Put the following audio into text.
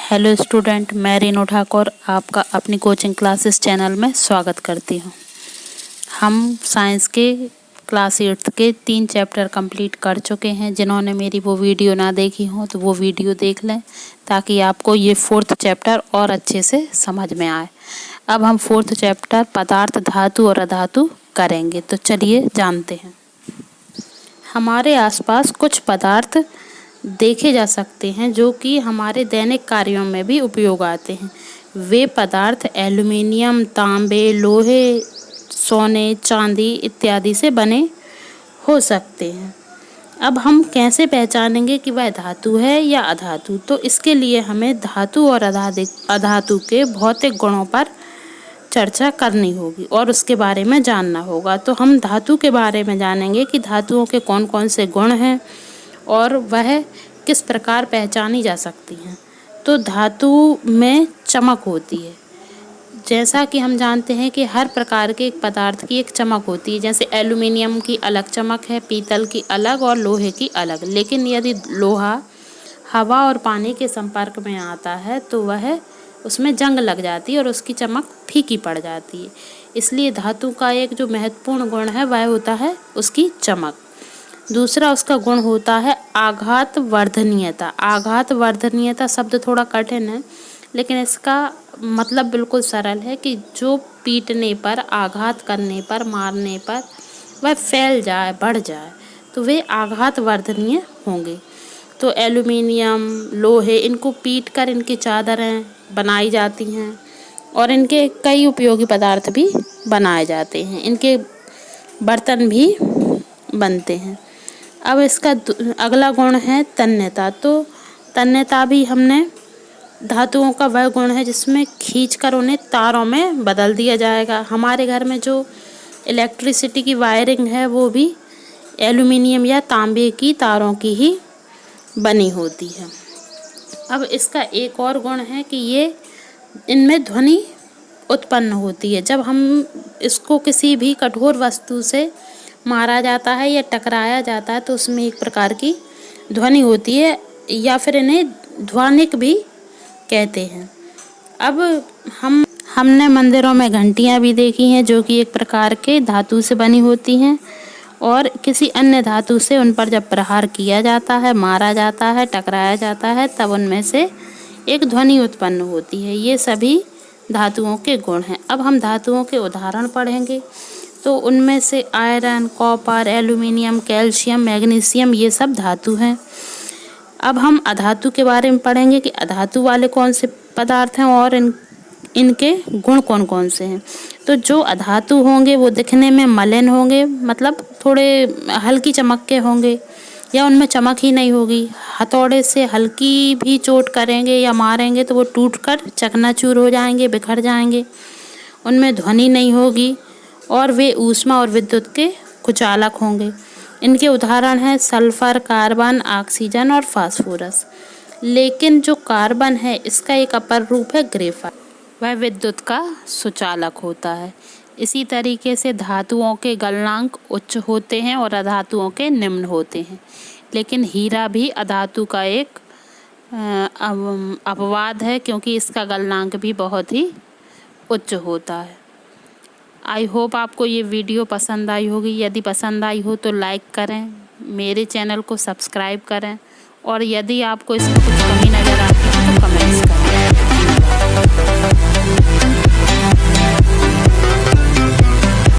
Hello student, मैं रीनू ठाकुर आपका अपनी कोचिंग क्लासेस चैनल में स्वागत करती हूँ। हम साइंस के क्लास 8 के 3 चैप्टर कंप्लीट कर चुके हैं। जिन्होंने मेरी वो वीडियो ना देखी हो तो वो वीडियो देख लें ताकि आपको ये 4th चैप्टर और अच्छे से समझ में आए। अब हम 4th चैप्टर पदार्थ, धातु और अधातु करेंगे। तो चलिए जानते हैं। हमारे आसपास कुछ पदार्थ देखे जा सकते हैं जो कि हमारे दैनिक कार्यों में भी उपयोग आते हैं। वे पदार्थ एल्युमिनियम, तांबे, लोहे, सोने, चांदी इत्यादि से बने हो सकते हैं। अब हम कैसे पहचानेंगे कि वह धातु है या अधातु? तो इसके लिए हमें धातु और अधातु के भौतिक गुणों पर चर्चा करनी होगी और उसके बारे में जानना होगा। तो हम धातु के बारे में जानेंगे कि धातुओं के कौन कौन से गुण हैं और वह किस प्रकार पहचानी जा सकती हैं। तो धातु में चमक होती है। जैसा कि हम जानते हैं कि हर प्रकार के एक पदार्थ की एक चमक होती है। जैसे एल्युमिनियम की अलग चमक है, पीतल की अलग और लोहे की अलग। लेकिन यदि लोहा हवा और पानी के संपर्क में आता है तो वह उसमें जंग लग जाती है और उसकी चमक फीकी पड़ जाती है। इसलिए धातु का एक जो महत्वपूर्ण गुण है वह होता है उसकी चमक। दूसरा उसका गुण होता है आघात वर्धनीयता। आघात वर्धनीयता शब्द थोड़ा कठिन है लेकिन इसका मतलब बिल्कुल सरल है कि जो पीटने पर, आघात करने पर, मारने पर वह फैल जाए, बढ़ जाए, तो वे आघात वर्धनीय होंगे। तो एल्युमिनियम, लोहे, इनको पीट कर इनकी चादरें बनाई जाती हैं और इनके कई उपयोगी पदार्थ भी बनाए जाते हैं। इनके बर्तन भी बनते हैं। अब इसका अगला गुण है तन्यता। तो तन्यता भी हमने धातुओं का वह गुण है जिसमें खींचकर उन्हें तारों में बदल दिया जाएगा। हमारे घर में जो इलेक्ट्रिसिटी की वायरिंग है वो भी एल्युमिनियम या तांबे की तारों की ही बनी होती है। अब इसका एक और गुण है कि ये इनमें ध्वनि उत्पन्न होती है। जब हम इसको किसी भी कठोर वस्तु से मारा जाता है या टकराया जाता है तो उसमें एक प्रकार की ध्वनि होती है या फिर इन्हें ध्वनिक भी कहते हैं। अब हमने मंदिरों में घंटियां भी देखी हैं जो कि एक प्रकार के धातु से बनी होती हैं और किसी अन्य धातु से उन पर जब प्रहार किया जाता है, मारा जाता है, टकराया जाता है तब उनमें से एक ध्वनि उत्पन्न होती है। ये सभी धातुओं के गुण हैं। अब हम धातुओं के उदाहरण पढ़ेंगे। तो उनमें से iron, copper, aluminium, calcium, magnesium ये सब धातु हैं। अब हम अधातु के बारे में पढ़ेंगे कि अधातु वाले कौन से पदार्थ हैं और इनके गुण कौन कौन से हैं। तो जो अधातु होंगे वो दिखने में मलिन होंगे, मतलब थोड़े हल्की चमक के होंगे या उनमें चमक ही नहीं होगी। हथौड़े से हल्की भी चोट करेंगे या मारेंगे तो वो टूटकर चकनाचूर हो जाएंगे, बिखर जाएंगे। उनमें ध्वनि नहीं होगी और वे ऊष्मा और विद्युत के कुचालक होंगे। इनके उदाहरण हैं सल्फर, कार्बन, ऑक्सीजन और फास्फोरस। लेकिन जो कार्बन है इसका एक अपर रूप है ग्रेफाइट, वह विद्युत का सुचालक होता है। इसी तरीके से धातुओं के गलनांक उच्च होते हैं और अधातुओं के निम्न होते हैं। लेकिन हीरा भी अधातु का एक अपवाद है क्योंकि इसका गलनांक भी बहुत ही उच्च होता है। आई होप आपको ये वीडियो पसंद आई होगी। यदि पसंद आई हो तो लाइक करें, मेरे चैनल को सब्सक्राइब करें और यदि आपको इसमें कुछ कमी नज़र